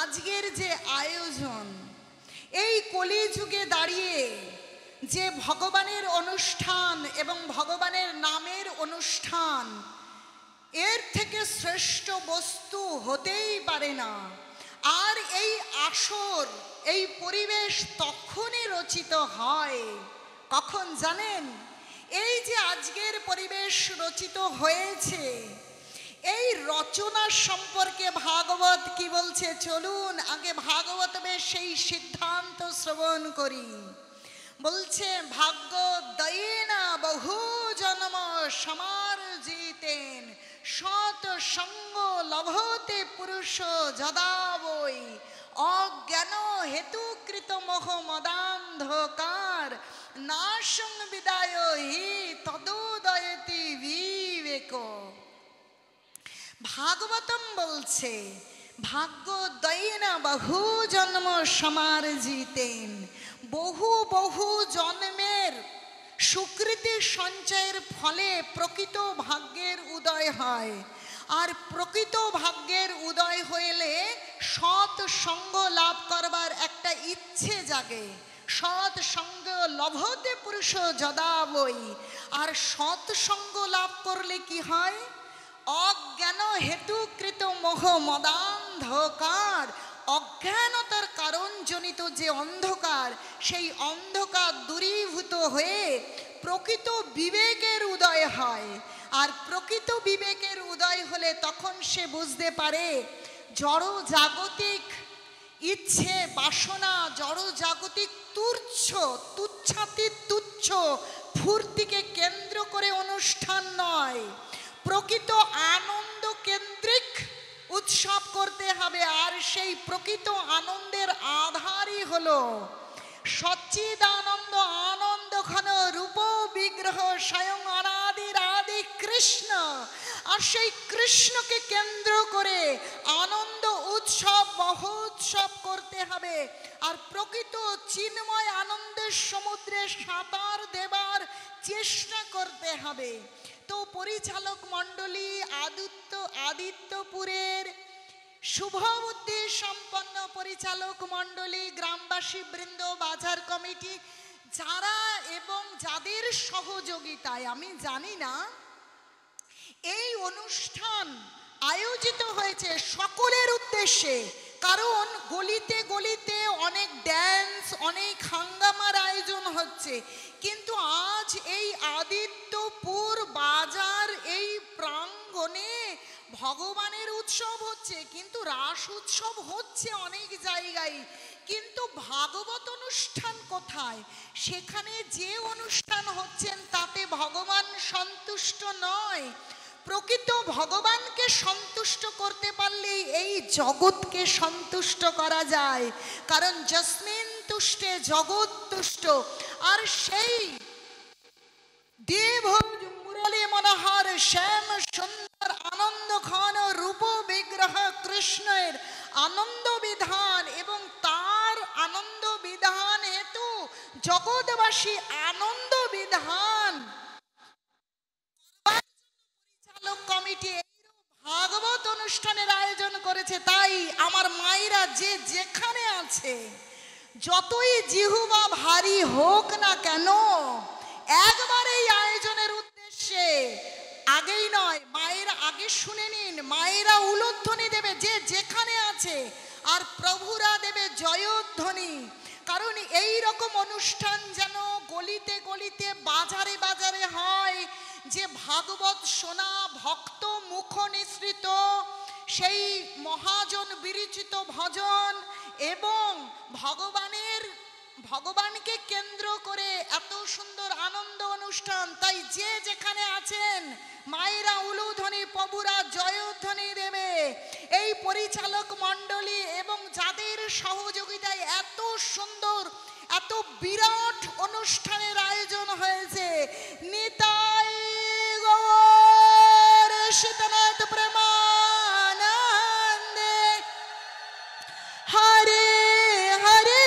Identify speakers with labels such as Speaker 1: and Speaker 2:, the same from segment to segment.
Speaker 1: আজকের যে আয়োজন, এই কলিযুগে দাঁড়িয়ে যে ভগবানের অনুষ্ঠান এবং ভগবানের নামের অনুষ্ঠান, এর থেকে শ্রেষ্ঠ বস্তু হতেই পারে না। আর এই আসর, এই পরিবেশ তখনই রচিত হয় কখন জানেন? এই যে আজকের পরিবেশ রচিত হয়েছে, এই রচনা সম্পর্কে ভাগবত কি বলছে চলুন আগে ভাগবতের সেই সিদ্ধান্ত শ্রবণ করি। বলছে ভাগ্য দয়েনা বহু জন্ম সমার্জিতেন শত সঙ্গ লভতে পুরুষ যদা বৈ অজ্ঞান হেতুকৃত মোহ মদান্ধকার নাশং বিদায় হি তদোদয়তি বিবেক। ভাগবতম বলছে ভাগ্য দয়েনা বহু জন্ম সমার্জিতেন, বহু বহু জন্মের সুকৃতি সঞ্চয়ের ফলে প্রকৃত ভাগ্যের উদয় হয়। আর প্রকৃত ভাগ্যের উদয় হইলে সৎ সঙ্গ লাভ করবার একটা ইচ্ছে জাগে। সৎ সঙ্গ লভতে পুরুষ যদা বৈ। আর সৎ সঙ্গ লাভ করলে কি হয়? অজ্ঞান হেতুকৃত মোহ মদান্ধকার, অজ্ঞানতার কারণ জনিত যে অন্ধকার, সেই অন্ধকার দূরীভূত হয়ে প্রকৃত বিবেকের উদয় হয়। আর প্রকৃত বিবেকের উদয় হলে তখন সে বুঝতে পারে জড় জাগতিক ইচ্ছে বাসনা, জড় জাগতিক তুচ্ছাতি তুচ্ছ ফুর্তিকে কেন্দ্র করে অনুষ্ঠান নয়, প্রকৃত আনন্দ কেন্দ্রিক উৎসব করতে হবে। আর সেই প্রকৃত আনন্দের আধারই হলো সচ্চিদানন্দ আনন্দ ঘন রূপ বিগ্রহ স্বয়ং অনাদির আদি কৃষ্ণ। আর সেই কৃষ্ণকে কেন্দ্র করে আনন্দ উৎসব মহোৎসব করতে হবে। আর প্রকৃত চিন্ময় আনন্দের সমুদ্রে সাঁতার দেবার চেষ্টা করতে হবে। তো পরিচালক মণ্ডলী, আদিত্যপুরের শুভ বুদ্ধি সম্পন্ন পরিচালক মণ্ডলী, গ্রামবাসী বৃন্দ, বাজার কমিটি যারা এবং যাদের সহযোগিতায় আমি জানি না এই অনুষ্ঠান আয়োজিত হয়েছে সকলের উদ্দেশ্যে। কারণ গলিতে গলিতে অনেক ড্যান্স, অনেক হাঙ্গামার আয়োজন হচ্ছে, কিন্তু আজ এই আদিত্যপুর বাজার এই প্রাঙ্গণে ভগবানের উৎসব হচ্ছে। কিন্তু রাস উৎসব হচ্ছে অনেক জায়গায়, কিন্তু ভাগবত অনুষ্ঠান কোথায়? সেখানে যে অনুষ্ঠান হচ্ছেন তাতে ভগবান সন্তুষ্ট নয়। প্রকৃত ভগবানকে সন্তুষ্ট করতে পারলেই এই জগৎকে সন্তুষ্ট করা যায়। কারণ যস্মিন তুষ্টে জগৎ তুষ্ট। আর সেই দেব মুরলী মনোহর শ্যাম সুন্দর আনন্দ ঘন রূপ বিগ্রহ কৃষ্ণের আনন্দ বিধান এবং তার আনন্দ বিধান হেতু জগৎবাসী আনন্দ বিধান পরিচালক কমিটি ভাগবত অনুষ্ঠানের আয়োজন করেছে। তাই আমার মায়েরা যে যেখানে আছে, যতই জিহুবা ভারী হোক না কেন, একবার এই আয়োজনের উদ্দেশ্যে আগেই নয়, মায়েরা আগে শুনে নিন, মায়েরা উলুধ্বনি দেবে যে যেখানে আছে, আর প্রভুরা দেবে জয়ধ্বনি। কারণ এই রকম অনুষ্ঠান যেন গলিতে গলিতে বাজারে বাজারে হয়, যে ভাগবত শোনা, ভক্ত মুখ নিঃসৃত সেই মহাজন বিরচিত ভজন এবং ভগবানকে কেন্দ্র করে এত সুন্দর আনন্দ অনুষ্ঠান। তাই যে যেখানে আছেন মায়েরা উলুধ্বনি, প্রভুরা জয়ধ্বনি দেবে। এই পরিচালক মণ্ডলী এবং যাদের সহযোগিতায় এত সুন্দর, এত বিরাট অনুষ্ঠানের আয়োজন হয়েছে, নিতাই গৌর সীতানাথ প্রেমানন্দে হরে হরে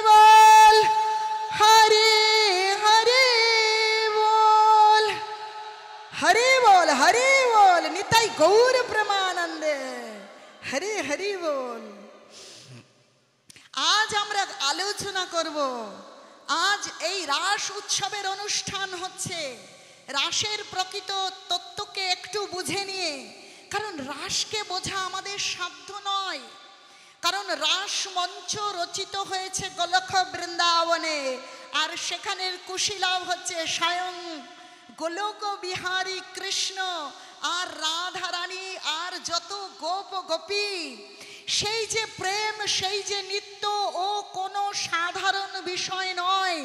Speaker 1: বল, হরে হরে বল, হরে বল, হরে বল, নিতাই গৌর প্রেমানন্দে হরি হরি বল। আজ আমরা আলোচনা করব, আজ এই রাস উৎসবের অনুষ্ঠান হচ্ছে রাসের প্রকৃত তত্ত্বকে একটু বুঝে নিয়ে, কারণ রাসকে বোঝা আমাদের সাধ্য নয়। কারণ রাস মঞ্চ রচিত হয়েছে গোলক বৃন্দাবনে, আর সেখানের কুশীলব হচ্ছে স্বয়ং গোলক বিহারী কৃষ্ণ আর রাধা রানী আর যত গোপ গোপী। সেই যে প্রেম, সেই যে নিত্য, ও কোনো সাধারণ বিষয় নয়,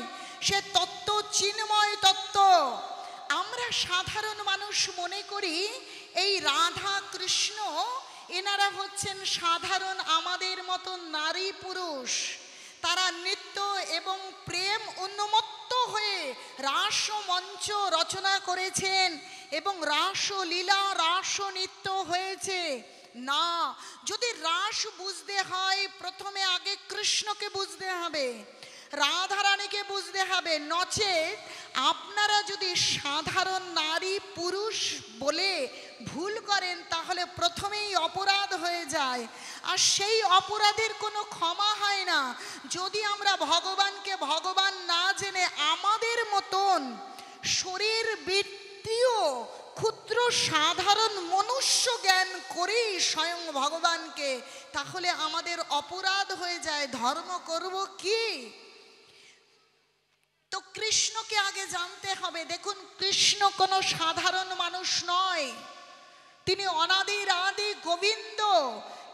Speaker 1: সে তত্ত্ব চিন্ময় তত্ত্ব। আমরা সাধারণ মানুষ মনে করি এই রাধা কৃষ্ণ এনারা হচ্ছেন সাধারণ আমাদের মতো নারী পুরুষ। তারা নিত্য এবং প্রেম উন্মত্ত হয়ে রাস মঞ্চ রচনা করেছেন এবং রাসলীলা রাস নৃত্য হয়েছে। না, যদি রাস বুঝতে হয় প্রথমে আগে কৃষ্ণকে বুঝতে হবে, রাধারানীকে বুঝতে হবে। নচেত আপনারা যদি সাধারণ নারী পুরুষ বলে ভুল করেন তাহলে প্রথমেই অপরাধ হয়ে যায়, আর সেই অপরাধের কোনো ক্ষমা হয় না। যদি আমরা ভগবানকে ভগবান না জেনে আমাদের মতন শরীর বৃত্তীয় ক্ষুদ্র সাধারণ মনুষ্য জ্ঞান করি স্বয়ং ভগবানকে, তাহলে আমাদের অপরাধ হয়ে যায়। ধর্ম করব কি? তো কৃষ্ণকে আগে জানতে হবে। দেখুন, কৃষ্ণ কোনো সাধারণ মানুষ নয়, তিনি অনাদির আদি গোবিন্দ।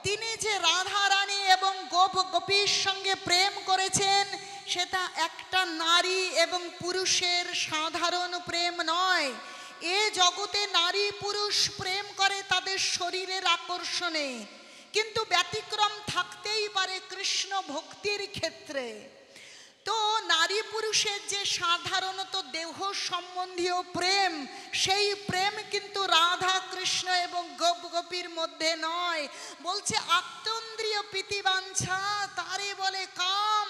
Speaker 1: তিনি যে রাধা রানী এবং গোপ গোপীর সঙ্গে প্রেম করেছেন, সেটা একটা নারী এবং পুরুষের সাধারণ প্রেম নয়। এ জগতে নারী পুরুষ প্রেম করে তাদের শরীরের আকর্ষণে, কিন্তু ব্যতিক্রম থাকতেই পারে কৃষ্ণ ভক্তির ক্ষেত্রে। তো নারী পুরুষের যে সাধারণত দেহ সম্বন্ধীয় প্রেম, সেই প্রেম কিন্তু রাধা কৃষ্ণ এবং গোপ গোপীর মধ্যে নয়। বলছে আত্মেন্দ্রিয় প্রীতিবাঞ্ছা তারে বলে কাম,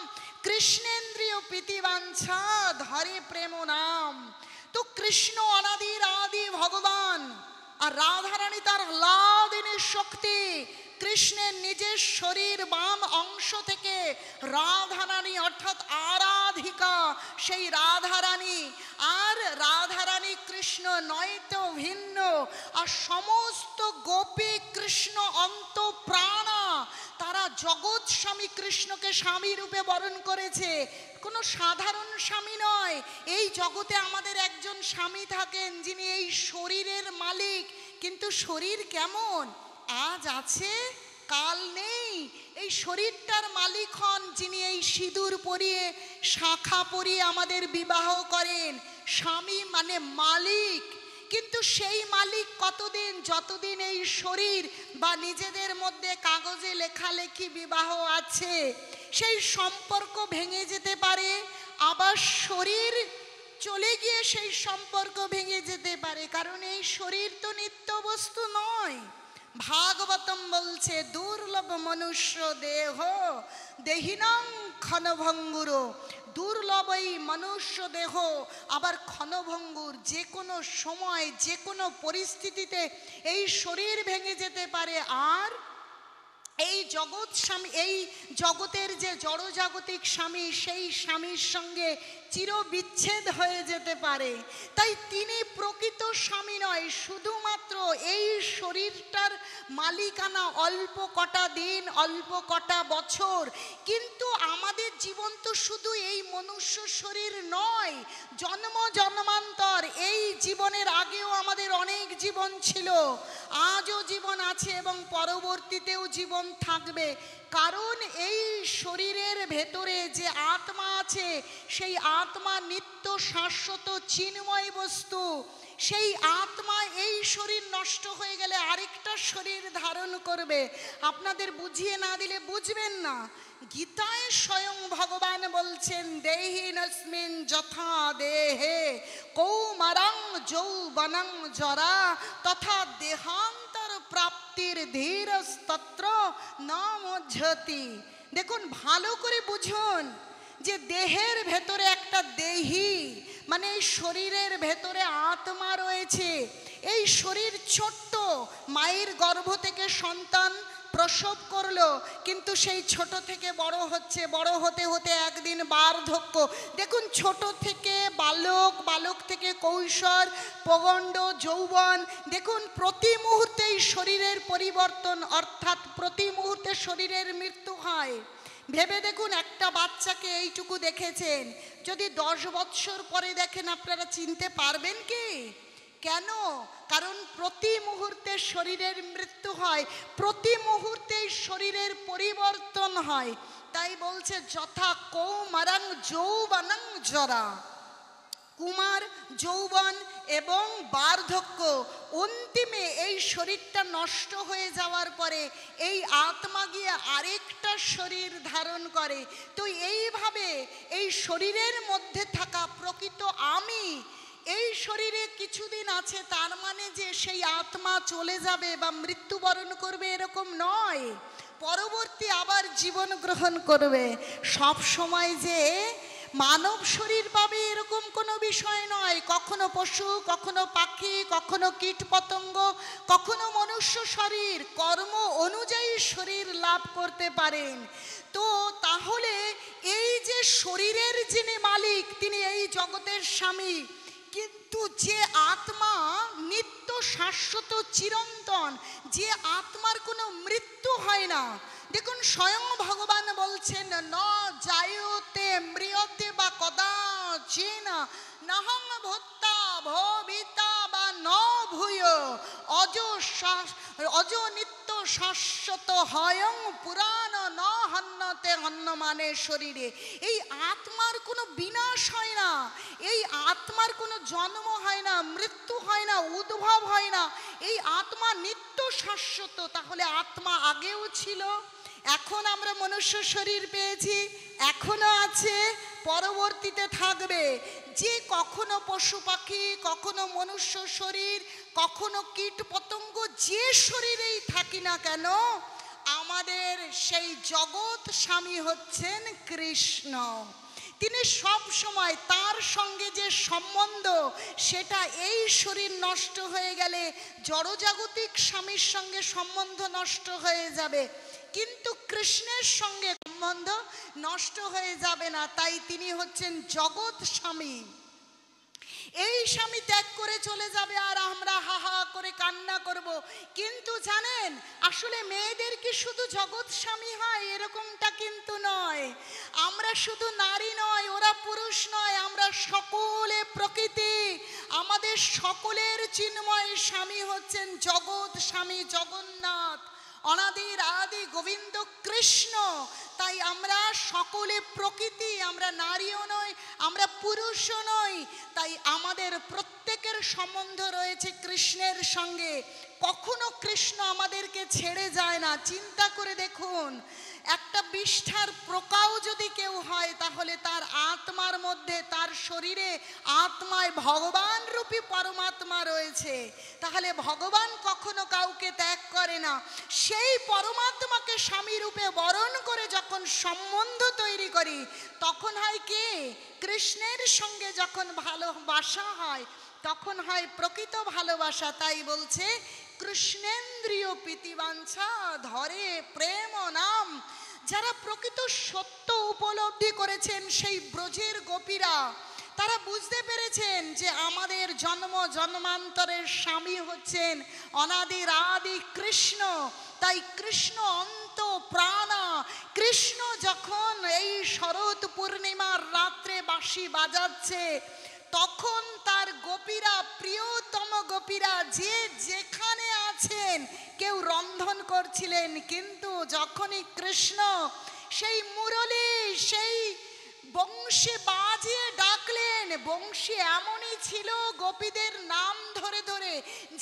Speaker 1: কৃষ্ণেন্দ্রিয় প্রীতিবাঞ্ছা ধরে প্রেম নাম। তো কৃষ্ণ অনাদির আদি ভগবান, আর রাধারানী তার আহ্লাদিনী শক্তি। কৃষ্ণের নিজের শরীর বাম অংশ থেকে রাধারানী অর্থাৎ আরাধিকা, সেই রাধারানী আর রাধারানী কৃষ্ণ নয়তো ভিন্ন। আর সমস্ত গোপী কৃষ্ণ অন্তঃপ্রাণা, তারা জগৎ স্বামী কৃষ্ণকে স্বামী রূপে বরণ করেছে। কোনো সাধারণ স্বামী নয়। এই জগতে আমাদের একজন স্বামী থাকেন যিনি এই শরীরের মালিক, কিন্তু শরীর কেমন? আজ আছে কাল নেই। এই শরীরটার মালিক হন যিনি এই সিঁদুর পরিয়ে শাখা পরিয়ে আমাদের বিবাহ করেন। স্বামী মানে মালিক, কিন্তু সেই মালিক কতদিন? যতদিন এই শরীর বা নিজেদের মধ্যে কাগজে লেখালেখি বিবাহ আছে, সেই সম্পর্ক ভেঙে যেতে পারে। আবার শরীর চলে গিয়ে সেই সম্পর্ক ভেঙে যেতে পারে, কারণ এই শরীর তো নিত্য বস্তু নয়। ভাগবতম বলছে দুর্লভ মনুষ্য দেহ দেহিনাং ক্ষণভঙ্গুর। দুর্লভ এই মনুষ্য দেহ আবার ক্ষণভঙ্গুর। যে কোনো সময় যে কোনো পরিস্থিতিতে এই শরীর ভেঙে যেতে পারে। আর এই জগৎ স্বামী, এই জগতের যে জড়জাগতিক স্বামী, সেই স্বামীর সঙ্গে চিরবিচ্ছেদ হয়ে যেতে পারে। তাই তিনি প্রকৃত স্বামী নয়, শুধুমাত্র এই শরীরটার মালিকানা অল্প কটা দিন, অল্প কটা বছর। কিন্তু আমাদের জীবন তো শুধু এই মনুষ্য শরীর নয়, জন্ম জন্মান্তর। এই জীবনের আগেও আমাদের অনেক জীবন ছিল, আজও জীবন আছে এবং পরবর্তীতেও জীবন থাকবে। কারণ এই শরীরের ভেতরে যে আত্মা আছে, সেই আত্মা নিত্য শাশ্বত চিন্ময় বস্তু। সেই আত্মা এই শরীর নষ্ট হয়ে গেলে আরেকটা শরীর ধারণ করবে। আপনাদের বুঝিয়ে না দিলে বুঝবেন না। গীতায় স্বয়ং ভগবান বলছেন দেহিনস্মিন যথা দেহে কৌমারং যৌবনং জরা তথা দেহান্তর প্রাপ্তির ধীরস্তত্র না মজ্জতি। দেখুন, ভালো করে বুঝুন যে দেহের ভেতরে একটা দেহি মানে এই শরীরের ভেতরে আত্মা রয়েছে। এই শরীর ছোট্ট, মায়ের গর্ভ থেকে সন্তান প্রসব করলো, কিন্তু সেই ছোট থেকে বড় হচ্ছে, বড় হতে হতে একদিন বার্ধক্য। দেখুন, ছোট থেকে বালক, বালক থেকে কৈশোর, প্রগণ্ড, যৌবন, দেখুন প্রতি মুহূর্তেই শরীরের পরিবর্তন, অর্থাৎ প্রতি মুহূর্তে শরীরের মৃত্যু হয়। ভেবে দেখুন, একটা বাচ্চাকে এইটুকু দেখেছেন, যদি 10 বৎসর পরে দেখেন আপনারা চিনতে পারবেন কি? কেন? কারণ প্রতি মুহূর্তে শরীরের মৃত্যু হয়, প্রতি মুহূর্তেই শরীরের পরিবর্তন হয়। তাই বলছে যথা কৌমারাং যৌবনং জরা, কুমার, যৌবন এবং বার্ধক্য, অন্তিমে এই শরীরটা নষ্ট হয়ে যাওয়ার পরে এই আত্মা গিয়ে আরেকটা শরীর ধারণ করে। তো এইভাবে এই শরীরের মধ্যে থাকা প্রকৃত আমি এই শরীরে কিছুদিন আছে, তার মানে যে সেই আত্মা চলে যাবে বা মৃত্যুবরণ করবে এরকম নয়, পরবর্তী আবার জীবন গ্রহণ করবে। সব সময় যে মানব শরীর পাবে এরকম কোনো বিষয় নয়, কখনো পশু, কখনো পাখি, কখনো কীট পতঙ্গ, কখনো মনুষ্য শরীর, কর্ম অনুযায়ী শরীর লাভ করতে পারেন। তো তাহলে এই যে শরীরের যিনি মালিক তিনি এই জগতের স্বামী, কিন্তু যে আত্মা নিত্য শাশ্বত চিরন্তন, যে আত্মার কোনো মৃত্যু হয় না। দেখুন, স্বয়ং ভগবান বলছেন ন জায়তে মৃয়তে বা কদাচিন নহং ভূত্তা ভবিতা বা ন ভূয় অজ নিত্য শাশ্বত হয়ং পুরাণ ন হন্যতে হন্য, মানে শরীরে এই আত্মার কোনো বিনাশ হয় না, এই আত্মার কোনো জন্ম হয় না, মৃত্যু হয় না, উদ্ভব হয় না, এই আত্মা নিত্য শাশ্বত। তাহলে আত্মা আগেও ছিল, এখন আমরা মনুষ্য শরীর পেয়েছি, এখনো আছে, পরবর্তীতে থাকবে। যে কখনো পশু পাখি, কখনো মনুষ্য শরীর, কখনো কীট পতঙ্গ, যে শরীরেই থাকি না কেন, আমাদের সেই জগৎ স্বামী হচ্ছেন কৃষ্ণ। তিনি সব সময়, তার সঙ্গে যে সম্বন্ধ সেটা এই শরীর নষ্ট হয়ে গেলে জড়জাগতিক স্বামীর সঙ্গে সম্বন্ধ নষ্ট হয়ে যাবে, কিন্তু কৃষ্ণের সঙ্গে সম্বন্ধ নষ্ট হয়ে যাবে না। তাই তিনি হচ্ছেন জগৎ স্বামী। এই স্বামী ত্যাগ করে চলে যাবে আর আমরা হা হা করে কান্না করব। কিন্তু জানেন, আসলে মেয়েদের কি শুধু জগৎ স্বামী হয় এরকমটা কিন্তু নয়। আমরা শুধু নারী নয়, ওরা পুরুষ নয়, আমরা সকলে প্রকৃতি। আমাদের সকলের চিন্ময় স্বামী হচ্ছেন জগৎ স্বামী জগন্নাথ, অনাদির আদি গোবিন্দ কৃষ্ণ। তাই আমরা সকলে প্রকৃতি, আমরা নারীও নই, আমরা পুরুষও নই। তাই আমাদের প্রত্যেকের সম্বন্ধ রয়েছে কৃষ্ণের সঙ্গে। কখনো কৃষ্ণ আমাদেরকে ছেড়ে যায় না। চিন্তা করে দেখুন, একটা বিষ্ঠার প্রকাও যদি কেউ হয় তাহলে তার আত্মার মধ্যে, তার শরীরে আত্মায় ভগবান রূপী পরমাত্মা রয়েছে। তাহলে ভগবান কখনো কাউকে ত্যাগ করে না। সেই পরমাত্মাকে স্বামী রূপে বরণ করে যখন সম্বন্ধ তৈরি করি তখন হয় কি, কৃষ্ণের সঙ্গে যখন ভালোবাসা হয় তখন হয় প্রকৃত ভালোবাসা। তাই বলছে কৃষ্ণেন্দ্রিয় প্রীতিবাঞ্ছা ধরে প্রেম নাম। যারা প্রকৃত সত্য উপলব্ধি করেছেন সেই ব্রজের গোপীরা, তারা বুঝতে পেরেছেন যে আমাদের জন্ম জন্মান্তরের স্বামী হচ্ছেন অনাদির আদি কৃষ্ণ। তাই কৃষ্ণ অন্ত প্রাণা। কৃষ্ণ যখন এই শরৎ পূর্ণিমার রাত্রে বাঁশি বাজাচ্ছে তখন তার গোপীরা, প্রিয়তম গোপীরা যে যেখানে আছেন, কেউ রন্ধন করছিলেন, কিন্তু যখনই কৃষ্ণ সেই মুরলী, সেই বংশী বাজিয়ে ডাকলেন, বংশী এমনই ছিল গোপীদের নাম ধরে ধরে,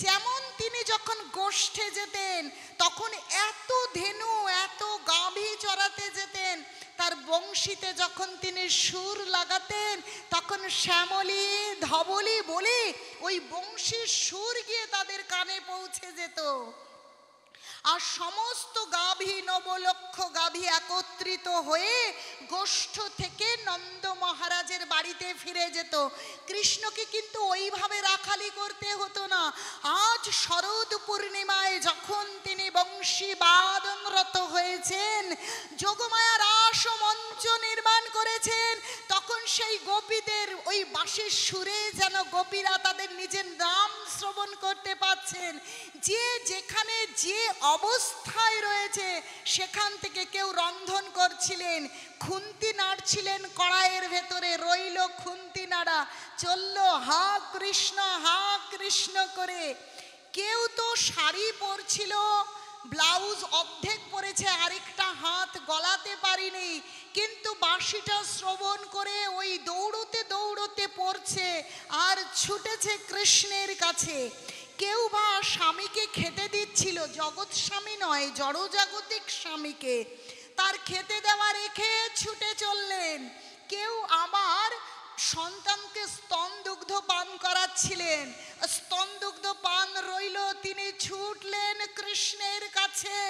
Speaker 1: যেমন তিনি যখন গোষ্ঠে যেতেন তখন এত ধেনু, এত গাভী চড়াতে যেতেন, তার বংশীতে যখন তিনি সুর লাগাতেন তখন শ্যামলী ধবলী বলে ওই বংশীর সুর গিয়ে তাদের কানে পৌঁছে যেত। আর সমস্ত গাভী, 9 লক্ষ গাভী একত্রিত হয়ে গোষ্ঠ থেকে নন্দ মহারাজের বাড়িতে ফিরে যেত। কৃষ্ণকে কিন্তু ওইভাবে রাখালি করতে হতো না। আজ শরৎ পূর্ণিমায় যখন তিনি বংশী বাদনরত হয়েছেন, যোগমায়া রাস মঞ্চ নির্মাণ করেছেন, তখন সেই গোপীদের ওই বাঁশির সুরে যেন গোপীরা তাদের নিজের নাম শ্রবণ করতে পাচ্ছেন। যে যেখানে যে অবস্থায় রয়েছে সেখান থেকে কেউ রন্ধন করছিলেন, খুন্তি নাড়ছিলেন কড়াইয়ের ভেতরে, রইল খুন্তি নাড়া, চলল হা কৃষ্ণ করে। কেউ তো শাড়ি পরছিল, ব্লাউজ অর্ধেক পরেছে, আরেকটা হাত গলাতে পারিনি, কিন্তু বাঁশিটা শ্রবণ করে ওই দৌড়তে দৌড়তে পড়ছে আর ছুটেছে কৃষ্ণের কাছে। কেউ বা স্বামীকে খেতে দিচ্ছিল, জগৎ স্বামী নয়, জড়জাগতিক স্বামীকে, তার খেতে দেওয়া রেখে ছুটে চললেন। কেউ আবার সন্তানকে স্তন দুগ্ধ পান করাচ্ছিলেন, স্তন দুগ্ধ পান রইল, তিনি ছুটলেন কৃষ্ণের কাছে,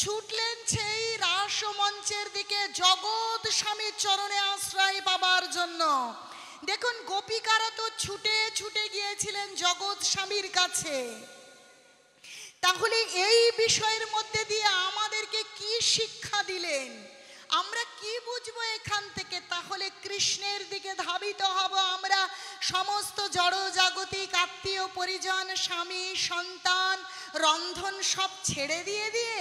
Speaker 1: ছুটলেন সেই রাসমঞ্চের দিকে জগৎ স্বামীর চরণে আশ্রয় পাবার জন্য। দেখুন, গোপিকারা তো ছুটে ছুটে গিয়েছিলেন জগৎ স্বামীর কাছে। তাহলে এই বিষয়ের মধ্যে দিয়ে আমাদেরকে কি শিক্ষা দিলেন, আমরা কি বুঝবো এখান থেকে? তাহলে কৃষ্ণের দিকে ধাবিত হব আমরা, সমস্ত জড় জাগতিক আত্মীয় পরিজন, স্বামী সন্তান, রন্ধন সব ছেড়ে দিয়ে দিয়ে।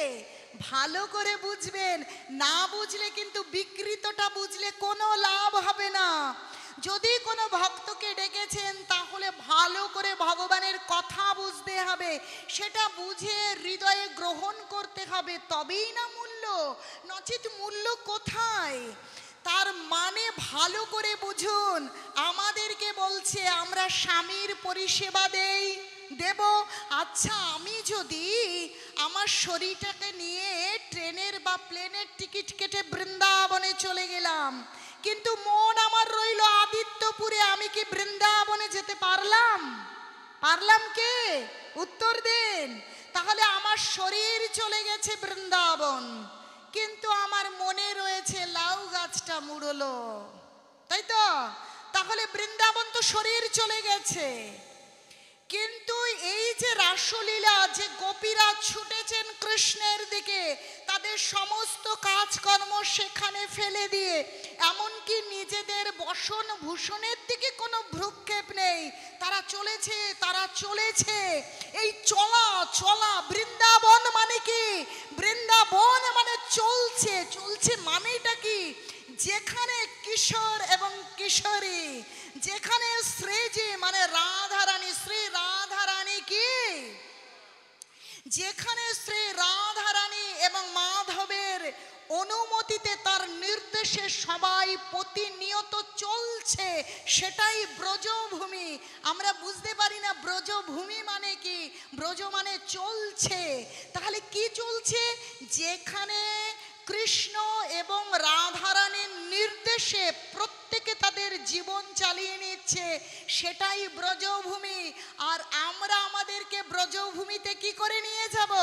Speaker 1: ভালো করে বুঝবেন, না বুঝলে কিন্তু বিকৃতটা বুঝলে কোনো লাভ হবে না। যদি কোনো ভক্তকে ডেকেছেন তাহলে ভালো করে ভগবানের কথা বুঝতে হবে, সেটা বুঝে হৃদয়ে গ্রহণ করতে হবে, তবেই না মূল্য, নচেত মূল্য কোথায়? তার মানে ভালো করে বুঝুন। আমাদেরকে বলছে আমরা স্বামীর পরিষেবা দেব। আচ্ছা, আমি যদি আমার শরীরটাকে নিয়ে ট্রেনের বা প্লেনের টিকিট কেটে বৃন্দাবনে চলে গেলাম, কিন্তু মন আমার রইল আদিত্যপুরে, আমি কি বৃন্দাবনে যেতে পারলাম? কে? উত্তর দেন। তাহলে আমার শরীর চলে গেছে বৃন্দাবন, কিন্তু আমার মনে রয়েছে লাউ গাছটা মুড়লো, তাই তো? তাহলে বৃন্দাবন তো শরীর চলে গেছে, কিন্তু এই যে রাসলীলা, যে গোপীরা ছুটেছেন কৃষ্ণের দিকে, তাদের সমস্ত কাজকর্ম সেখানে ফেলে দিয়ে, এমনকি নিজেদের বসন ভূষণের দিকে কোনো ভ্রুক্ষেপ নেই, তারা চলেছে। এই চলা বৃন্দাবন মানে কি? বৃন্দাবন মানে চলছে মানেটা কি? যেখানে কিশোর এবং কিশোরী, যেখানে শ্রীজি মানে রাধারানী, শ্রী রাধারানী কি, যেখানে শ্রী রাধারানী এবং মাধবের অনুমতিতে, তার নির্দেশে সবাই প্রতিনিয়ত চলছে, সেটাই ব্রজভূমি। আমরা বুঝতে পারি না ব্রজভূমি মানে কি, ব্রজ মানে চলছে। তাহলে কি চলছে? যেখানে কৃষ্ণ এবং রাধারানীর নির্দেশে প্রত্যেকে তাদের জীবন চালিয়ে নিচ্ছে, সেটাই ব্রজভূমি। আর আমরা আমাদেরকে ব্রজভূমিতে কি করে নিয়ে যাব?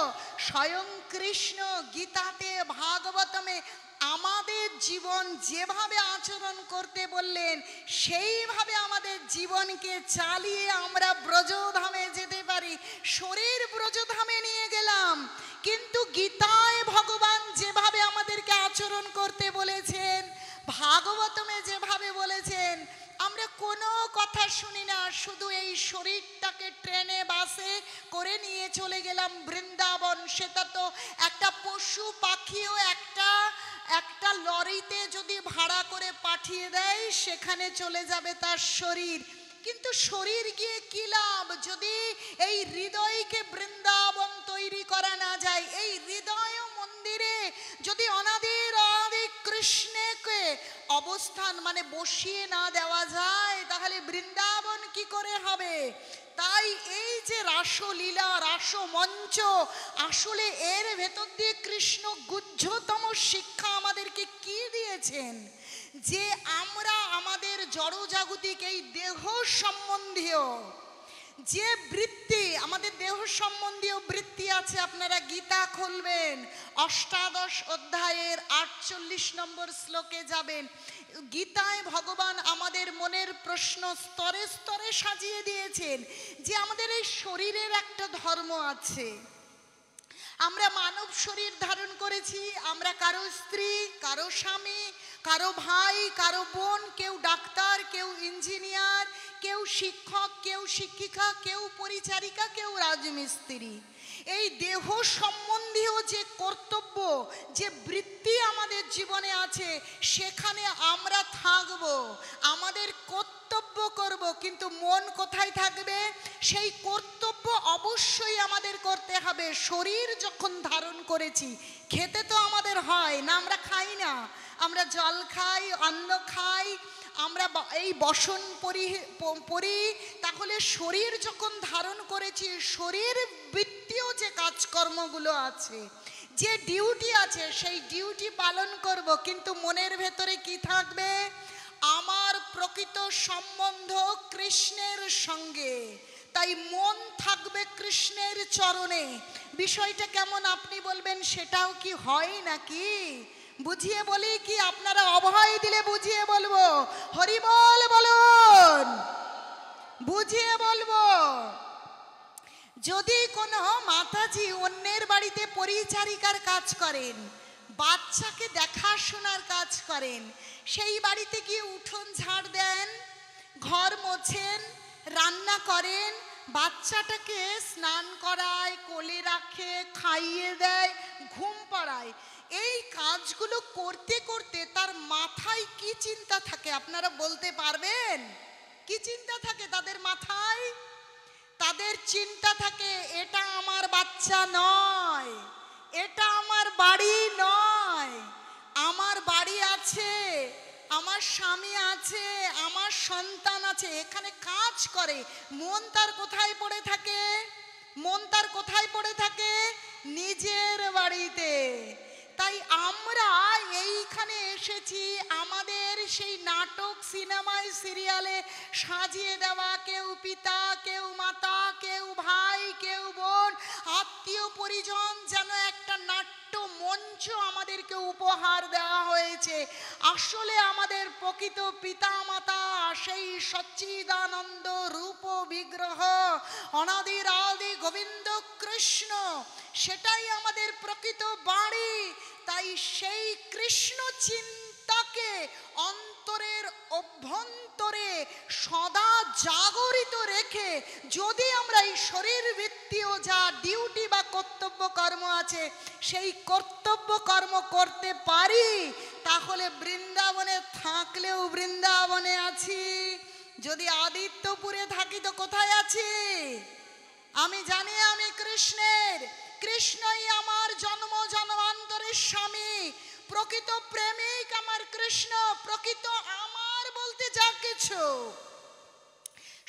Speaker 1: স্বয়ং কৃষ্ণ গীতাতে, ভাগবতমে আমাদের জীবন যেভাবে আচরণ করতে বললেন, সেইভাবে আমাদের জীবনকে চালিয়ে আমরা ব্রজধামে যেতে পারি। শরীর ব্রজধামে নিয়ে গেলাম, কিন্তু গীতায় ভগবান যেভাবে আমাদেরকে আচরণ করতে বলেছেন, ভাগবতমে যেভাবে বলেছেন, আমরা কোনো কথা শুনি না, শুধু এই শরীরটাকে ট্রেনে বাসে করে নিয়ে চলে গেলাম বৃন্দাবন। সেটা তো একটা পশু পাখিও একটা লরিতে যদি ভাড়া করে পাঠিয়ে দেয়, সেখানে চলে যাবে তার শরীর। কিন্তু শরীর গিয়ে কি লাভ যদি এই হৃদয়কে বৃন্দাবন তৈরি করা না যায়? এই হৃদয় মন্দিরে যদি অনাদির আদি কৃষ্ণকে অবস্থান মানে বসিয়ে না দেওয়া যায়, তাহলে বৃন্দাবন কি করে হবে? তাই এই যে রাসলীলা, রাসমঞ্চ, আসলে এর ভেতর দিয়ে কৃষ্ণ গুহ্যতম শিক্ষা আমাদেরকে কি দিয়েছেন? যে আমরা আমাদের জড়জাগতিক এই দেহ সম্বন্ধীয় যে বৃত্তি আমাদের দেহ সম্বন্ধীয় বৃত্তি আছে, আপনারা গীতা খুলবেন, অষ্টাদশ অধ্যায়ের 48 নম্বর শ্লোকে যাবেন। গীতায় ভগবান আমাদের মনের প্রশ্ন স্তরে স্তরে সাজিয়ে দিয়েছেন যে আমাদের এই শরীরের একটা ধর্ম আছে। আমরা মানব শরীর ধারণ করেছি, আমরা কারো স্ত্রী, কারো স্বামী, কারো ভাই, কারো বোন, কেউ ডাক্তার, কেউ ইঞ্জিনিয়ার, কেউ শিক্ষক, কেউ শিক্ষিকা, কেউ পরিচারিকা, কেউ রাজমিস্ত্রি। এই দেহ সম্বন্ধীয় যে কর্তব্য, যে বৃত্তি আমাদের জীবনে আছে, সেখানে আমরা থাকব, আমাদের কর্তব্য করব, কিন্তু মন কোথায় থাকবে? সেই কর্তব্য অবশ্যই আমাদের করতে হবে। শরীর যখন ধারণ করেছি, খেতে তো আমাদের হয় না, আমরা খাই না, আমরা জল খাই, অন্ন খাই, আমরা এই বসন পরি। তাহলে শরীর যখন ধারণ করেছি, শরীর বৃত্তীয় যে কাজকর্মগুলো আছে, যে ডিউটি আছে, সেই ডিউটি পালন করব, কিন্তু মনের ভেতরে কি থাকবে? আমার প্রকৃত সম্বন্ধ কৃষ্ণের সঙ্গে, তাই মন থাকবে কৃষ্ণের চরণে। বিষয়টা কেমন আপনি বলবেন, সেটাও কি হয় নাকি? বুঝিয়ে বলি কি? আপনারা অভয় দিলে বুঝিয়ে বলবো। হরিবল বলুন, বুঝিয়ে বলবো। যদি কোনো মাতাজি অন্যের বাড়িতে পরিচারিকার কাজ করেন, বাচ্চাকে দেখাশোনার কাজ করেন, সেই বাড়িতে গিয়ে উঠোন ঝাড় দেন, ঘর মোছেন, রান্না করেন, বাচ্চাটাকে স্নান করায়, কোলে রাখে, খাইয়ে দেয়, ঘুম পাড়ায়, এই কাজগুলো করতে করতে তার মাথায় কি চিন্তা থাকে আপনারা বলতে পারবেন? কি চিন্তা থাকে তাদের মাথায়? তাদের চিন্তা থাকে, এটা আমার বাচ্চা নয়, এটা আমার বাড়ি নয়, আমার বাড়ি আছে, আমার স্বামী আছে, আমার সন্তান আছে, এখানে কাজ করে। মন তার কোথায় পড়ে থাকে? মন তার কোথায় পড়ে থাকে? নিজের বাড়িতে। তাই আমরা এইখানে এসেছি আমাদের সেই নাটক, সিনেমায়, সিরিয়ালে সাজিয়ে দেওয়া, কেউ পিতা, কেউ মাতা, কেউ ভাই, কেউ বোন, আত্মীয় পরিজন, যেন একটা নাট্য মঞ্চ আমাদেরকে উপহার দেওয়া হয়েছে। আসলে আমাদের প্রকৃত পিতা মাতা সেই সচ্চিদানন্দ রূপ বিগ্রহ অনাদির আদি গোবিন্দ কৃষ্ণ, সেটাই আমাদের প্রকৃত বাড়ি। তাই সেই কৃষ্ণ চিন্তাকে অন্তরের অভ্যন্তরে সদা জাগরিত রেখে যদি আমরা এই শরীর বৃত্তীয় যা ডিউটি বা কর্তব্য কর্ম আছে, সেই কর্তব্য কর্ম করতে পারি, তাহলে বৃন্দাবনে থাকলেও বৃন্দাবনে আছি, যদি আদিত্যপুরে থাকি তো কোথায় আছি? আমি জানি আমি কৃষ্ণের, কৃষ্ণই আমার জন্ম জন্মান্তরের স্বামী, প্রকৃত প্রেমিক আমার কৃষ্ণ। প্রকৃত আমার বলতে যা কিছু,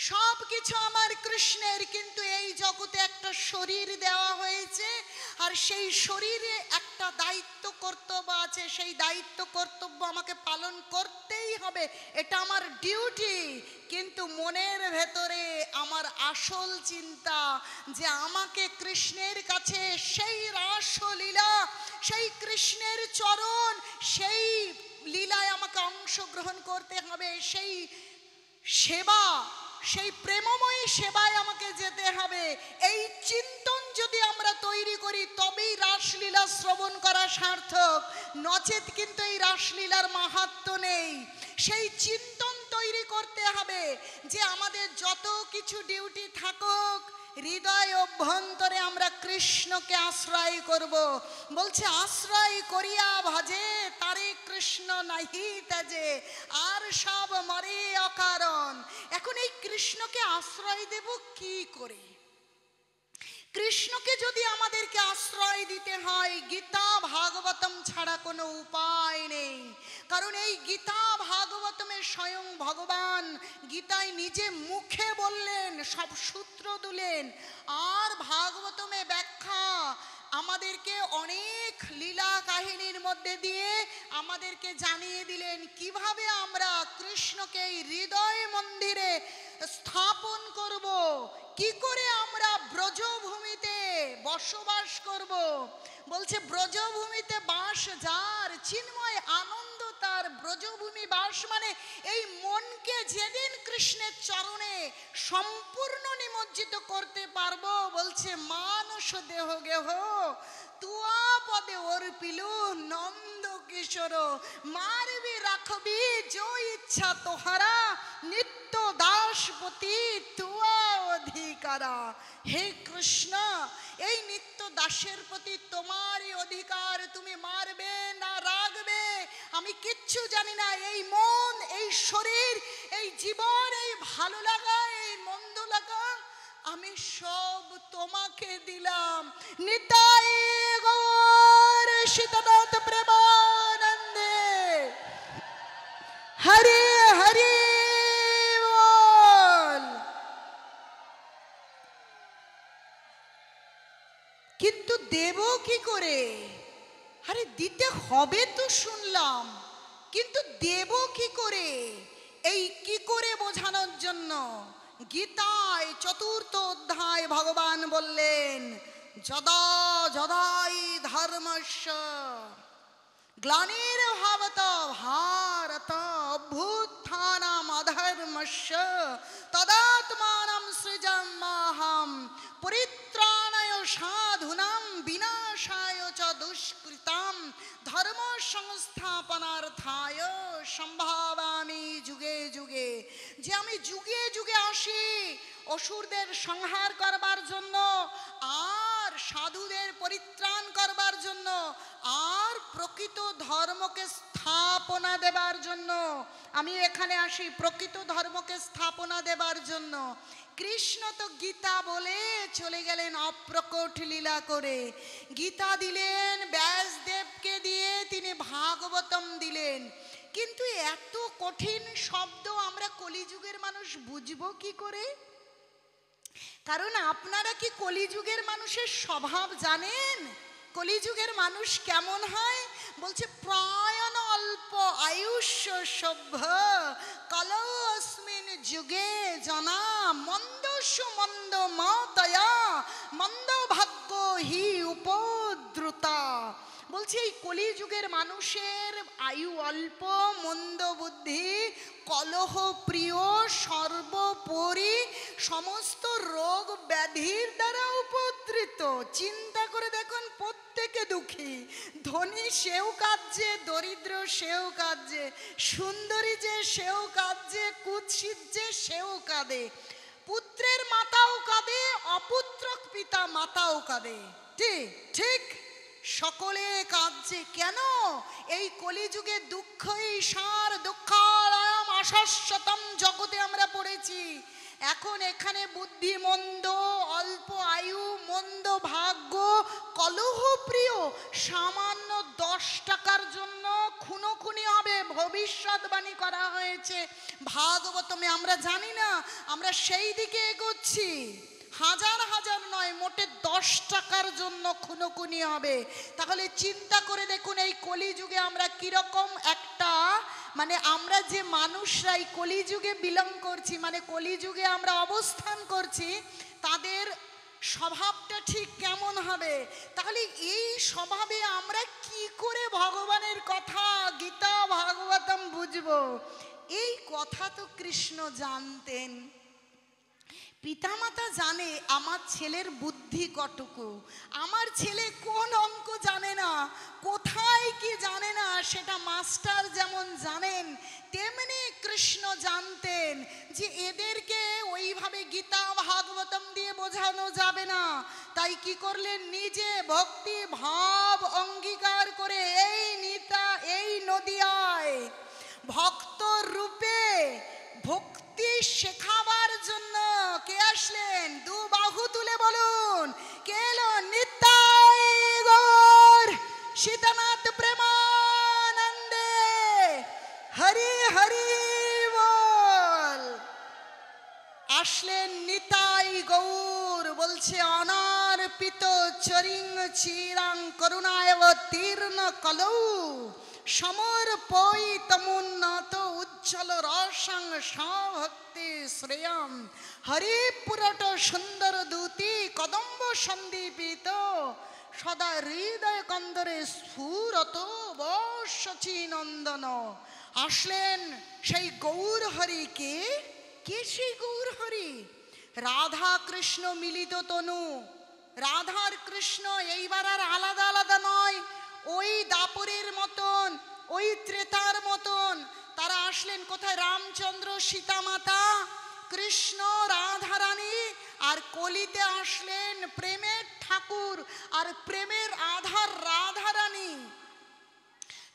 Speaker 1: সব কিছু আমার কৃষ্ণের। কিন্তু এই জগতে একটা শরীর দেওয়া হয়েছে, আর সেই শরীরে একটা দায়িত্ব কর্তব্য আছে, সেই দায়িত্ব কর্তব্য আমাকে পালন করতেই হবে, এটা আমার ডিউটি। কিন্তু মনের ভেতরে আমার আসল চিন্তা যে আমাকে কৃষ্ণের কাছে সেই রাসলীলা, সেই কৃষ্ণের চরণ, সেই লীলায় আমাকে অংশগ্রহণ করতে হবে, সেই সেবা, সেই প্রেমময়ী সেবায় আমাকে যেতে হবে। এই চিন্তন যদি আমরা তৈরি করি, তবেই রাসলীলা শ্রবণ করা সার্থক, নচেত কিন্তু এই রাসলীলার মাহাত্ম্য নেই। সেই চিন্তন তৈরি করতে হবে যে আমাদের যত কিছু ডিউটি থাকুক, হৃদয় অভ্যন্তরে আমরা কৃষ্ণকে আশ্রয় করব। বলছে আশ্রয় করিয়া ভজে তারে কৃষ্ণ নাহি তেজে, আর সব মরে অকারণ। এখন এই কৃষ্ণকে আশ্রয় দেব কি করে? কৃষ্ণকে যদি আমাদেরকে আশ্রয় দিতে হয়, গীতা ভাগবতম ছাড়া কোনো উপায় নেই। কারণ এই গীতা ভাগবতমে স্বয়ং ভগবান গীতায় নিজে মুখে বললেন, সব সূত্র দিলেন। আর ভাগবতমে ব্যাখ্যা আমাদেরকে অনেক লীলা কাহিনীর মধ্যে দিয়ে আমাদেরকে জানিয়ে দিলেন কিভাবে আমরা কৃষ্ণকে এই হৃদয় মন্দিরে স্থাপন করব, কি করে আমরা ব্রজভূমিতে বসবাস করব। বলছে ব্রজভূমিতে বাস যার, চিন্ময় আনন্দ তার। ব্রজভূমি বাস মানে এই মনকে যেদিন কৃষ্ণের চরণে সম্পূর্ণ নিমজ্জিত করতে পারবো, বলছে মানস দেহ গেহ তুয়া পদে অর্পিলু নন্দ কিশোর, মারবি রাখবি जो ইচ্ছা তোহারা, নিত্য দাসপতি তুয়া অধিকারা। হে কৃষ্ণ, এই নিত্য দাসের প্রতি তোমারই অধিকার, তুমি মারবে না রাখবে আমি কিচ্ছু জানি না। এই মন, এই শরীর, এই জীবন, এই ভালো লাগা, এই মন্দ লাগা আমি সব তোমাকে দিলাম। নিতাই গৌর সীতানাথ প্রেমানন্দে হরে হরে বল। কিন্তু দেব কি করে? আরে দিতে হবে তো শুনলাম, কিন্তু দেব কি করে? এই কি করে বোঝানোর জন্য গীতায় 4th অধ্যায় ভগবান বললেন, যদা যদাই ধর্মস্য গ্লানির্ভবত ভারত অভ্যুত্থানম অধর্মস্য তদাত্মানম সৃজাম্যহম পরিত্রাণায় সাধুনাং বিনাশায় চ দুষ্কৃতাম ধর্ম সংস্থাপনার্থায় সম্ভাবামি যুগে যুগে। যে আমি যুগে যুগে আসি অসুরদের সংহার করবার জন্য, আর সাধুদের পরিত্রাণ করবার জন্য, আর প্রকৃত ধর্মকে স্থাপনা দেবার জন্য। আমি এখানে আসি প্রকৃত ধর্মকে স্থাপনা দেবার জন্য। কৃষ্ণ তো গীতা বলে চলে গেলেন অপ্রকট লীলা করে। গীতা দিলেন ব্যাসদেবকে দিয়ে, তিনি ভাগবতম দিলেন। কিন্তু এত কঠিন শব্দ আমরা কলিযুগের মানুষ বুঝবো কি করে? কারণ আপনারা কি কলিযুগের মানুষের স্বভাব জানেন? কলিযুগের মানুষ কেমন হয়? বলছে প্রয়াণ অল্প আয়ুষ্য সভ্য কলৌ অস্মিন যুগে জনা মন্দস্য মন্দ মতয়া মন্দ ভাগ্য হি উপদ্রুতা। বলছে এই কলিযুগের মানুষের আয়ু অল্প, মন্দ বুদ্ধি, কলহ প্রিয়, সর্বোপরি সমস্ত রোগ ব্যাধির দ্বারা উপদ্রিত। চিন্তা করে দেখুন, প্রত্যেকে দুঃখী। ধনী সেও কাঁদছে, দরিদ্র সেও কাঁদছে, সুন্দরী যে সেও কাঁদছে, কুৎসিত যে সেও কাঁদে, পুত্রের মাতাও কাঁদে, অপুত্রক পিতা মাতাও কাঁদে। ঠিক ঠিক সকলে কাঁদছে। কেন? এই কলিযুগে দুঃখই সার, দুঃখালয়ম অশাশ্বতম জগতে আমরা পড়েছি। এখন এখানে বুদ্ধি মন্দ, অল্প আয়ু, মন্দ ভাগ্য, কলহ প্রিয়, সামান্য 10 টাকার জন্য খুনোখুনি হবে ভবিষ্যৎবাণী করা হয়েছে ভাগবতমে। আমরা জানি না, আমরা সেই দিকে এগোচ্ছি। হাজার হাজার নয়, মোটে 10 টাকার জন্য খুনোখুনি হবে। তাহলে চিন্তা করে দেখুন এই কলিযুগে আমরা কিরকম একটা, মানে আমরা যে মানুষরা এই কলিযুগে বিলং করছি, মানে কলিযুগে আমরা অবস্থান করছি, তাদের স্বভাবটা ঠিক কেমন হবে? তাহলে এই স্বভাবে আমরা কি করে ভগবানের কথা, গীতা ভাগবতম বুঝবো? এই কথা তো কৃষ্ণ জানতেন। পিতামাতা জানে আমার ছেলের বুদ্ধি কতটুকু, আমার ছেলে কোন অঙ্ক জানে না, কোথায় কি জানে না, সেটা মাস্টার যেমন জানেন, তেমনি কৃষ্ণ জানতেন যে এদেরকে ওইভাবে গীতা ভাগবতম দিয়ে বোঝানো যাবে না। তাই কি করলেন? নিজে ভক্তি ভাব অঙ্গীকার করে এই নদিয়ায় ভক্ত রূপে ভক্তি শেখাবার জন্য কে আসলেন? 2 বাহু তুলে বলুন, কে এলো? নিতাই গৌর সীতানাথ প্রেমানন্দে হরি হরি বল। আসলেন নিতাই গৌর, বলছে অনার্পিত চরিং চিরাং করুণায়ব তীর্ণ কলৌ সমর্পয়িতমুন্নত উজ্জ্বল রসং স্বভক্তি শ্রেয়ম হরিপুরট সুন্দর দূতি কদম্ব সন্দীপিত সদা হৃদয় কন্দরে স্ফুরত বর্ষচি নন্দন। আসলেন সেই গৌর হরি। কে সেই গৌর হরি? রাধা কৃষ্ণ মিলিত তনু। রাধার কৃষ্ণ এইবার আর আলাদা আলাদা নয়, ওই দাপরের মতন, ওই ত্রেতার মতন। তারা আসলেন কোথায়? রামচন্দ্র সীতা মাতা, কৃষ্ণ রাধারানী, আর কলিতে আসলেন প্রেমের ঠাকুর আর প্রেমের আধার রাধারানী।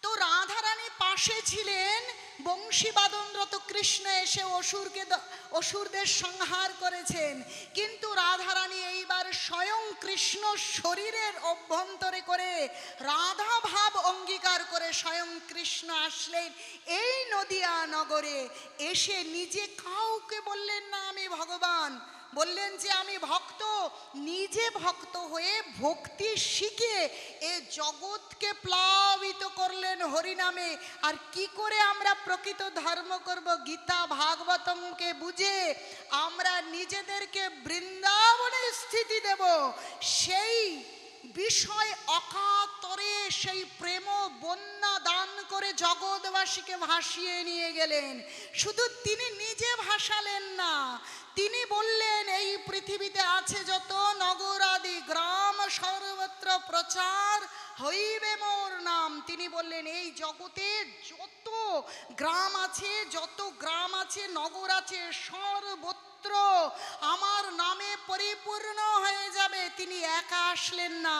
Speaker 1: তো রাধারানী পাশে ছিলেন, বংশীবাদনরত কৃষ্ণ এসে অসুরদের সংহার করেছেন। কিন্তু রাধারানী এইবার স্বয়ং কৃষ্ণ শরীরের অভ্যন্তরে করে রাধা ভাব অঙ্গীকার করে স্বয়ং কৃষ্ণ আসলেন এই নদিয়া নগরে। এসে নিজে কাউকে বললেন না আমি ভগবান, বললেন যে আমি ভক্ত। নিজে ভক্ত হয়ে ভক্তি শিখে এ জগৎকে প্লাবিত করলেন হরিনামে। আর কি করে আমরা প্রকৃত ধর্ম করব? গীতা ভাগবতমকে বুঝে আমরা নিজেদেরকে বৃন্দাবনে স্থিতি দেব, সেই বিষয় অকাতরে সেই প্রেম বন্যা দান করে জগৎবাসীকে ভাসিয়ে নিয়ে গেলেন। শুধু তিনি নিজে ভাসালেন না, তিনি বললেন এই পৃথিবীতে আছে যত নগর আদি গ্রাম সর্বত্র প্রচার হইবে মোর নাম। তিনি বললেন এই জগতে যত গ্রাম আছে, নগর আছে, সর্বত্র আমার নামে পরিপূর্ণ হয়ে যাবে। তিনি একা আসলেন না,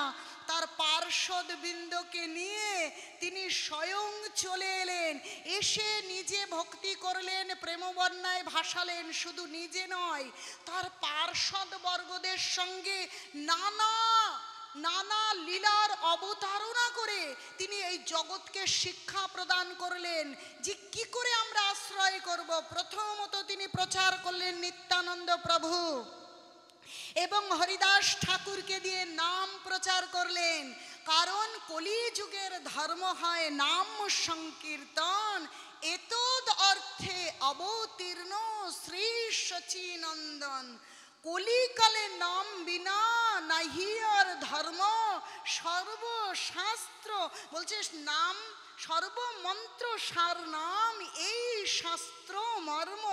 Speaker 1: তার পার্ষদ বৃন্দকে নিয়ে তিনি স্বয়ং চলে এলেন। এসে নিজে ভক্তি করলেন, প্রেমবন্যায় ভাসালেন। শুধু নিজে নয়, তার পার্ষদ বর্গদের সঙ্গে নানা লীলার অবতারণা করে তিনি এই জগৎকে শিক্ষা প্রদান করলেন যে কি করে আমরা আশ্রয় করব। প্রথমত তিনি প্রচার করলেন নিত্যানন্দ প্রভু এবং হরিদাস ঠাকুরকে দিয়ে নাম প্রচার করলেন। কারণ কলিযুগের ধর্ম হয় নাম সংকীর্তন। এতদ অর্থে অবতীর্ণ শ্রী সচিনন্দন। কলিকালে নাম বিনা নাহি আর ধর্ম। সর্বশাস্ত্র বলছে নাম, সর্বমন্ত্র সার নাম, এই শাস্ত্র মর্ম।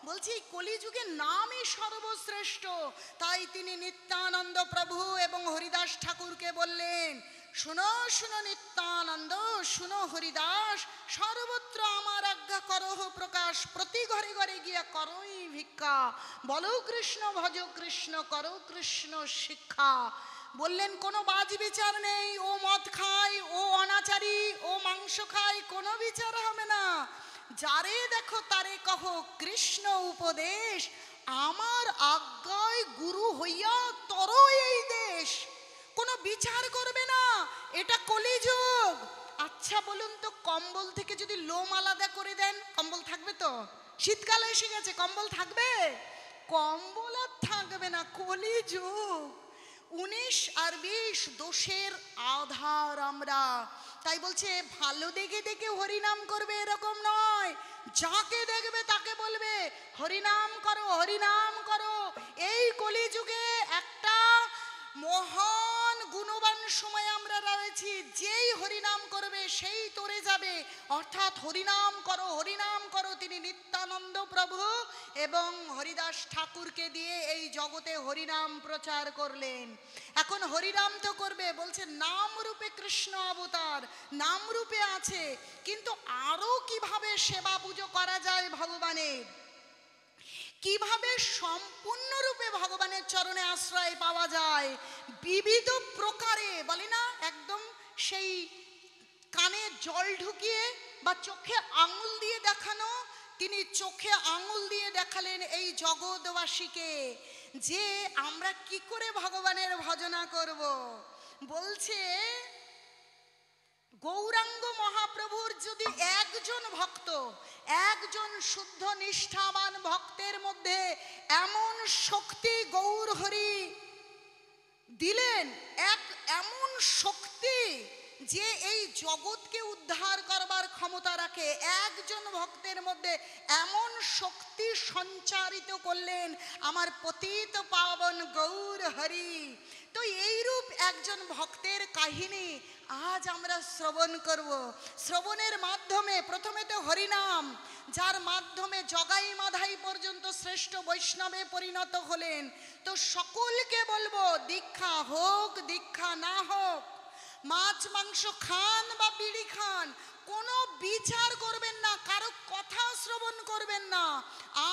Speaker 1: বলছি কলিযুগে নামই সর্বশ্রেষ্ঠ। তাই তিনি নিত্যানন্দ প্রভু এবং হরিদাস ঠাকুরকে বললেন, শুনো শুনো নিত্যানন্দ, শুনো হরিদাস, সর্বত্র আমার আজ্ঞা করহ প্রকাশ। প্রতি ঘরে ঘরে গিয়া করই ভিক্ষা। বলো কৃষ্ণ ভজ কৃষ্ণ, করো কৃষ্ণ শিক্ষা। বললেন কোনো বাজ বিচার নেই, ও মদ খায়, ও অনাচারী, ও মাংস খায়, কোনো বিচার হবে না। যারে দেখো তারে কহ কৃষ্ণ উপদেশ। আমার আজ্ঞায় গুরু হইয়া তর এই দেশ। কোনো বিচার করবে না, এটা কলিযুগ। আচ্ছা বলুন তো, কম্বল থেকে যদি লোম আলাদা করে দেন কম্বল থাকবে তো? শীতকাল এসে গেছে, কম্বল থাকবে? কম্বল আর থাকবে না। কলিযুগ 19 আর 20 দোষের আধার আমরা। তাই বলছে ভালো দেখে দেখে হরিনাম করবে এরকম নয়, যাকে দেখবে তাকে বলবে হরিনাম করো, হরিনাম করো। এই কলিযুগে একটা মহান গুণবান সময় আমরা রয়েছি। যেই হরিনাম করবে সেই তরে যাবে, অর্থাৎ হরিনাম করো, হরিনাম করো। তিনি নিত্যানন্দ প্রভু এবং হরিদাস ঠাকুরকে দিয়ে এই জগতে হরিনাম প্রচার করলেন। এখন হরিনাম তো করবে, বলছে নাম রূপে কৃষ্ণ অবতার, নাম রূপে আছে, কিন্তু আরো কিভাবে সেবা পুজো করা যায় ভগবানের, কিভাবে সম্পূর্ণরূপে ভগবানের চরণে আশ্রয় পাওয়া যায়, বিবিধ প্রকারে বলে না, একদম সেই কানে জল ঢুকিয়ে বা চোখে আঙুল দিয়ে দেখানো। তিনি চোখে আঙুল দিয়ে দেখালেন এই জগৎবাসীকে যে আমরা কি করে ভগবানের ভজনা করব। বলছে গৌরাঙ্গ মহাপ্রভুর যদি একজন ভক্ত, একজন শুদ্ধ নিষ্ঠাবান ভক্তের মধ্যে এমন শক্তি গৌর হরি দিলেন এক এমন শক্তি যে এই জগৎকে উদ্ধার করবার ক্ষমতা রাখে। একজন ভক্তের মধ্যে এমন শক্তি সঞ্চারিত করলেন আমার পতিত পাবন গৌর হরি। তো এইরূপ একজন ভক্তের কাহিনী আজ আমরা শ্রবণ করব। শ্রবণের মাধ্যমে প্রথমে তো হরিনাম, যার মাধ্যমে জগাই মাধাই পর্যন্ত শ্রেষ্ঠ বৈষ্ণবে পরিণত হলেন। তো সকলকে বলবো, দীক্ষা হোক দীক্ষা না হোক, মাছ মাংস খান বা বিড়ি খান, কোনো বিচার করবেন না, কারো কথা শ্রবণ করবেন না।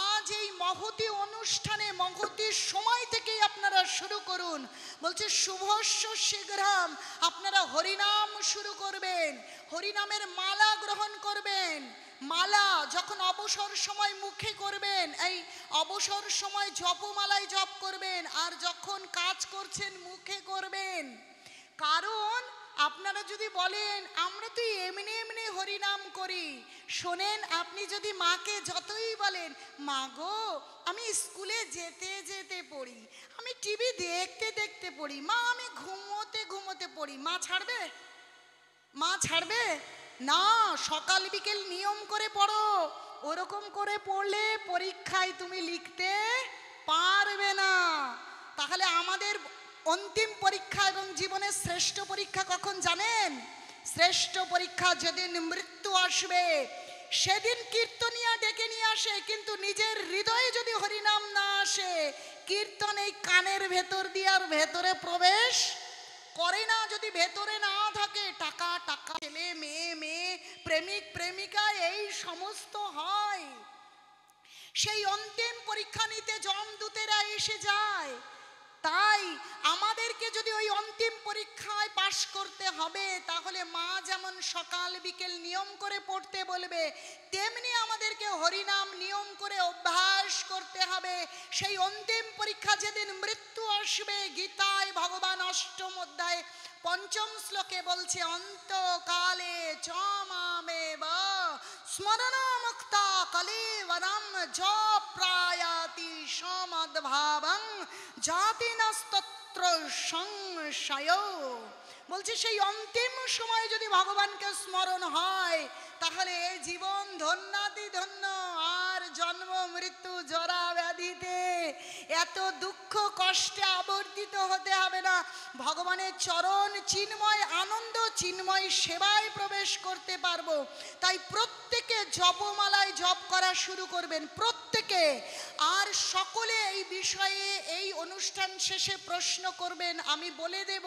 Speaker 1: আজ এই মহতি অনুষ্ঠানে মহতির সময় থেকেই আপনারা শুরু করুন। বলছে শুভস্য শীঘ্রম, আপনারা হরিনাম শুরু করবেন, হরিনামের মালা গ্রহণ করবেন। মালা যখন অবসর সময় মুখে করবেন, এই অবসর সময় জপমালায় জপ করবেন, আর যখন কাজ করছেন মুখে করবেন। কারণ আপনারা যদি বলেন আমরা তো এমনি এমনি হরিনাম করি, শোনেন, আপনি যদি মাকে যতই বলেন মা গো আমি স্কুলে যেতে যেতে পড়ি, আমি টিভি দেখতে দেখতে পড়ি, মা আমি ঘুমোতে ঘুমোতে পড়ি, মা ছাড়বে? মা ছাড়বে না। সকাল বিকেল নিয়ম করে পড়ো, ওরকম করে পড়লে পরীক্ষায় তুমি লিখতে পারবে না। তাহলে আমাদের অন্তিম পরীক্ষা এবং জীবনের শ্রেষ্ঠ পরীক্ষা কখন জানেন? শ্রেষ্ঠ পরীক্ষা যেদিন মৃত্যু আসবে, সেদিন কীর্তনিয়া ডেকে নিয়ে আসে, কিন্তু নিজের হৃদয়ে যদি হরিনাম না আসে, কীর্তন এই কানের ভেতর দিয়ে আর ভেতরে প্রবেশ করে না। যদি ভেতরে না থাকে, টাকা টাকা, ছেলে মেয়ে মেয়ে, প্রেমিক প্রেমিকা, এই সমস্ত হয়। সেই অন্তিম পরীক্ষা নিতে যমদূতেরা এসে যায়। তাই আমাদেরকে যদি ওই অন্তিম পরীক্ষায় পাশ করতে হবে, তাহলে মা যেমন সকাল বিকেল নিয়ম করে পড়তে বলবে, তেমনি আমাদেরকে হরিনাম নিয়ম করে অভ্যাস করতে হবে। সেই অন্তিম পরীক্ষা যেদিন মৃত্যু আসবে, গীতায় ভগবান অষ্টম অধ্যায়ে পঞ্চম শ্লোকে বলছে, অন্তকালে চ মামেব স্মরণমুক্তা কলেবরম য প্রায়াতি সমদ্ভাবং জাতি নাস্তত্র সংশয়। বলছে সেই অন্তিম সময়ে যদি ভগবানকে স্মরণ হয়, তাহলে এই জীবন ধন্যাতি ধন্য। আর জন্ম মৃত্যু জরা ব্যাধিতে এত দুঃখ কষ্টে আবর্তিত হতে হবে না। ভগবানের চরণ চিন্ময় আনন্দ, চিন্ময় সেবায় প্রবেশ করতে পারবো। তাই প্রত্যেকে জপমালায় জপ করা শুরু করবেন, প্রত্যেকে। আর সকলে এই বিষয়ে এই অনুষ্ঠান শেষে প্রশ্ন করবেন, আমি বলে দেব।